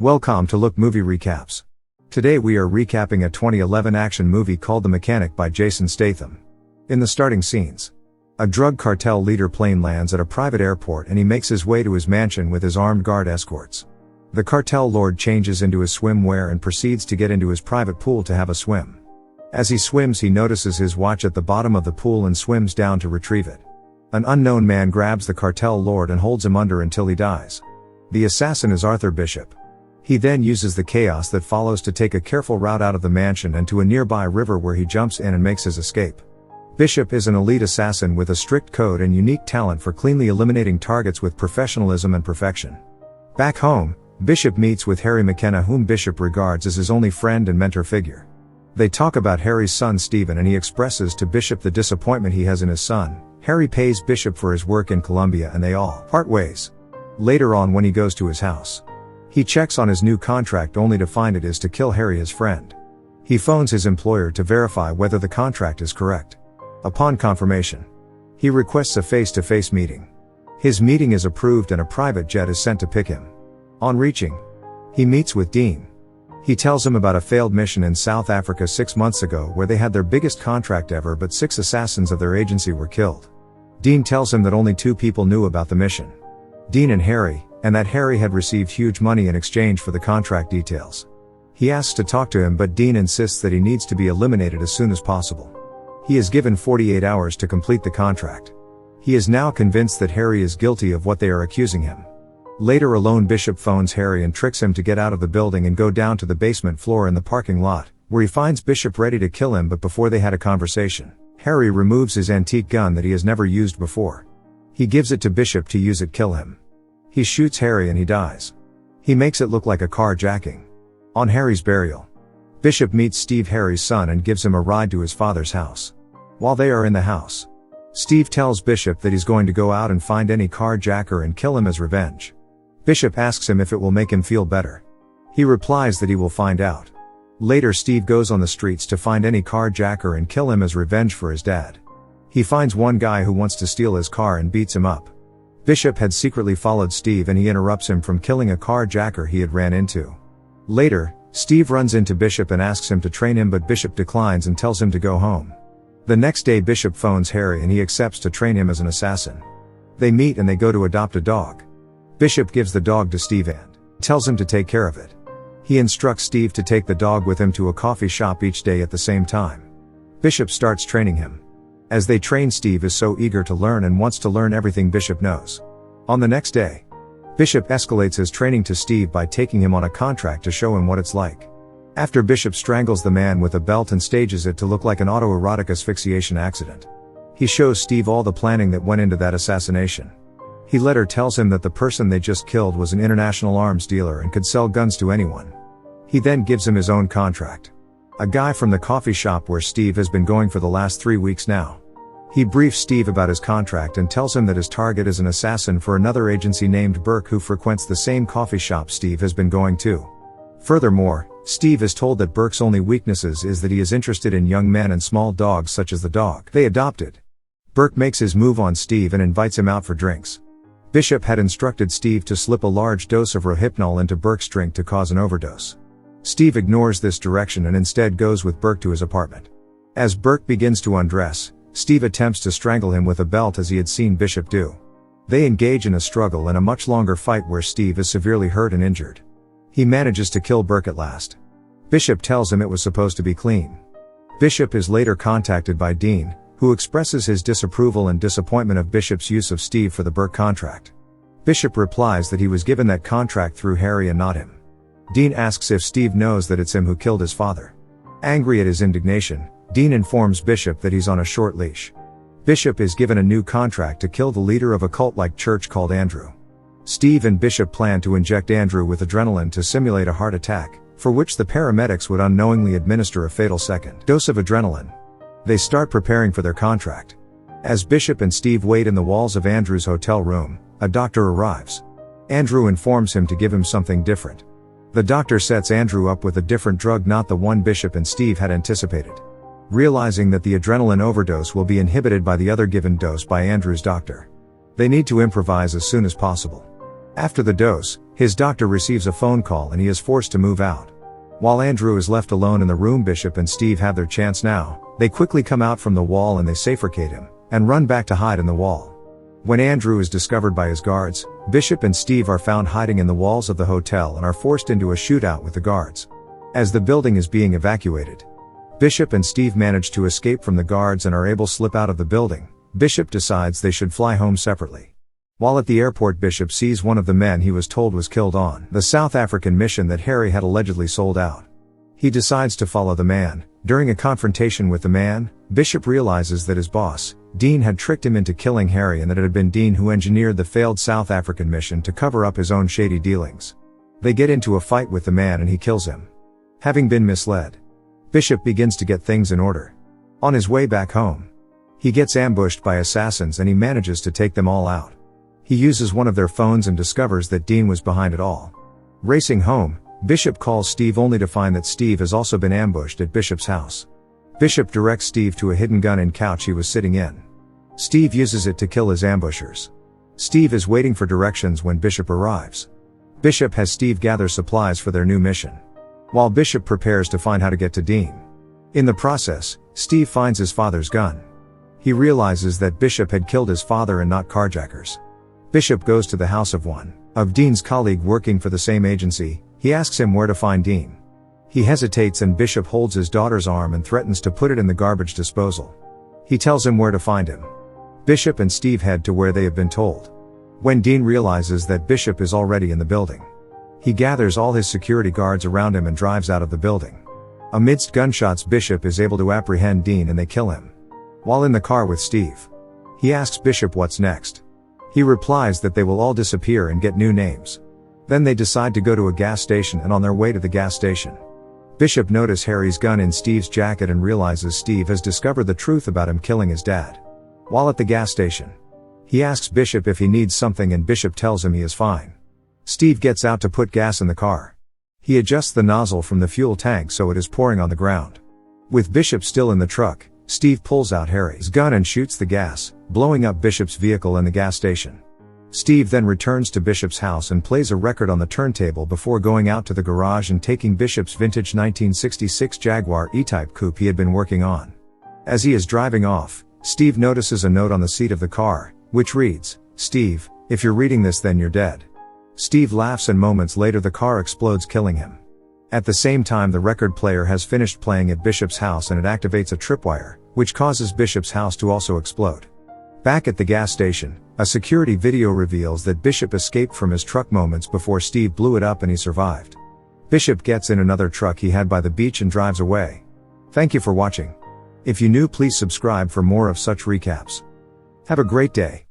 Welcome to Look Movie Recaps. Today we are recapping a 2011 action movie called The Mechanic by Jason Statham. In the starting scenes, a drug cartel leader plane lands at a private airport and he makes his way to his mansion with his armed guard escorts. The cartel lord changes into his swimwear and proceeds to get into his private pool to have a swim. As he swims, he notices his watch at the bottom of the pool and swims down to retrieve it. An unknown man grabs the cartel lord and holds him under until he dies. The assassin is Arthur Bishop. He then uses the chaos that follows to take a careful route out of the mansion and to a nearby river where he jumps in and makes his escape. Bishop is an elite assassin with a strict code and unique talent for cleanly eliminating targets with professionalism and perfection. Back home, Bishop meets with Harry McKenna, whom Bishop regards as his only friend and mentor figure. They talk about Harry's son Stephen and he expresses to Bishop the disappointment he has in his son. Harry pays Bishop for his work in Colombia and they all part ways. Later on, when he goes to his house, he checks on his new contract only to find it is to kill Harry, his friend. He phones his employer to verify whether the contract is correct. Upon confirmation, he requests a face-to-face meeting. His meeting is approved and a private jet is sent to pick him. On reaching, he meets with Dean. He tells him about a failed mission in South Africa 6 months ago where they had their biggest contract ever, but 6 assassins of their agency were killed. Dean tells him that only 2 people knew about the mission, Dean and Harry, and that Harry had received huge money in exchange for the contract details. He asks to talk to him, but Dean insists that he needs to be eliminated as soon as possible. He is given 48 hours to complete the contract. He is now convinced that Harry is guilty of what they are accusing him. Later alone, Bishop phones Harry and tricks him to get out of the building and go down to the basement floor in the parking lot, where he finds Bishop ready to kill him, but before they had a conversation, Harry removes his antique gun that he has never used before. He gives it to Bishop to use it kill him. He shoots Harry and he dies. He makes it look like a carjacking. On Harry's burial, Bishop meets Steve, Harry's son, and gives him a ride to his father's house. While they are in the house, Steve tells Bishop that he's going to go out and find any carjacker and kill him as revenge. Bishop asks him if it will make him feel better. He replies that he will find out. Later, Steve goes on the streets to find any carjacker and kill him as revenge for his dad. He finds one guy who wants to steal his car and beats him up. Bishop had secretly followed Steve and he interrupts him from killing a carjacker he had ran into. Later, Steve runs into Bishop and asks him to train him, but Bishop declines and tells him to go home. The next day, Bishop phones Harry and he accepts to train him as an assassin. They meet and they go to adopt a dog. Bishop gives the dog to Steve and tells him to take care of it. He instructs Steve to take the dog with him to a coffee shop each day at the same time. Bishop starts training him. As they train, Steve is so eager to learn and wants to learn everything Bishop knows. On the next day, Bishop escalates his training to Steve by taking him on a contract to show him what it's like. After Bishop strangles the man with a belt and stages it to look like an autoerotic asphyxiation accident, he shows Steve all the planning that went into that assassination. He later tells him that the person they just killed was an international arms dealer and could sell guns to anyone. He then gives him his own contract. A guy from the coffee shop where Steve has been going for the last 3 weeks now. He briefs Steve about his contract and tells him that his target is an assassin for another agency named Burke who frequents the same coffee shop Steve has been going to. Furthermore, Steve is told that Burke's only weaknesses is that he is interested in young men and small dogs such as the dog they adopted. Burke makes his move on Steve and invites him out for drinks. Bishop had instructed Steve to slip a large dose of rohypnol into Burke's drink to cause an overdose. Steve ignores this direction and instead goes with Burke to his apartment. As Burke begins to undress, Steve attempts to strangle him with a belt as he had seen Bishop do. They engage in a struggle and a much longer fight where Steve is severely hurt and injured. He manages to kill Burke at last. Bishop tells him it was supposed to be clean. Bishop is later contacted by Dean, who expresses his disapproval and disappointment of Bishop's use of Steve for the Burke contract. Bishop replies that he was given that contract through Harry and not him. Dean asks if Steve knows that it's him who killed his father. Angry at his indignation, Dean informs Bishop that he's on a short leash. Bishop is given a new contract to kill the leader of a cult-like church called Andrew. Steve and Bishop plan to inject Andrew with adrenaline to simulate a heart attack, for which the paramedics would unknowingly administer a fatal second dose of adrenaline. They start preparing for their contract. As Bishop and Steve wait in the walls of Andrew's hotel room, a doctor arrives. Andrew informs him to give him something different. The doctor sets Andrew up with a different drug, not the one Bishop and Steve had anticipated. Realizing that the adrenaline overdose will be inhibited by the other given dose by Andrew's doctor, they need to improvise as soon as possible. After the dose, his doctor receives a phone call and he is forced to move out. While Andrew is left alone in the room, Bishop and Steve have their chance now. They quickly come out from the wall and they suffocate him, and run back to hide in the wall. When Andrew is discovered by his guards, Bishop and Steve are found hiding in the walls of the hotel and are forced into a shootout with the guards. As the building is being evacuated, Bishop and Steve manage to escape from the guards and are able to slip out of the building. Bishop decides they should fly home separately. While at the airport, Bishop sees one of the men he was told was killed on the South African mission that Harry had allegedly sold out. He decides to follow the man. During a confrontation with the man, Bishop realizes that his boss, Dean, had tricked him into killing Harry and that it had been Dean who engineered the failed South African mission to cover up his own shady dealings. They get into a fight with the man and he kills him. Having been misled, Bishop begins to get things in order. On his way back home, he gets ambushed by assassins and he manages to take them all out. He uses one of their phones and discovers that Dean was behind it all. Racing home, Bishop calls Steve only to find that Steve has also been ambushed at Bishop's house. Bishop directs Steve to a hidden gun and couch he was sitting in. Steve uses it to kill his ambushers. Steve is waiting for directions when Bishop arrives. Bishop has Steve gather supplies for their new mission, while Bishop prepares to find how to get to Dean. In the process, Steve finds his father's gun. He realizes that Bishop had killed his father and not carjackers. Bishop goes to the house of one of Dean's colleague working for the same agency. He asks him where to find Dean. He hesitates and Bishop holds his daughter's arm and threatens to put it in the garbage disposal. He tells him where to find him. Bishop and Steve head to where they have been told. When Dean realizes that Bishop is already in the building, he gathers all his security guards around him and drives out of the building. Amidst gunshots, Bishop is able to apprehend Dean and they kill him. While in the car with Steve, he asks Bishop what's next. He replies that they will all disappear and get new names. Then they decide to go to a gas station, and on their way to the gas station, Bishop notices Harry's gun in Steve's jacket and realizes Steve has discovered the truth about him killing his dad. While at the gas station, he asks Bishop if he needs something and Bishop tells him he is fine. Steve gets out to put gas in the car. He adjusts the nozzle from the fuel tank so it is pouring on the ground. With Bishop still in the truck, Steve pulls out Harry's gun and shoots the gas, blowing up Bishop's vehicle in the gas station. Steve then returns to Bishop's house and plays a record on the turntable before going out to the garage and taking Bishop's vintage 1966 Jaguar E-Type coupe he had been working on. As he is driving off, Steve notices a note on the seat of the car, which reads, "Steve, if you're reading this then you're dead." Steve laughs and moments later the car explodes, killing him. At the same time, the record player has finished playing at Bishop's house and it activates a tripwire, which causes Bishop's house to also explode. Back at the gas station, a security video reveals that Bishop escaped from his truck moments before Steve blew it up and he survived. Bishop gets in another truck he had by the beach and drives away. Thank you for watching. If you new, please subscribe for more of such recaps. Have a great day.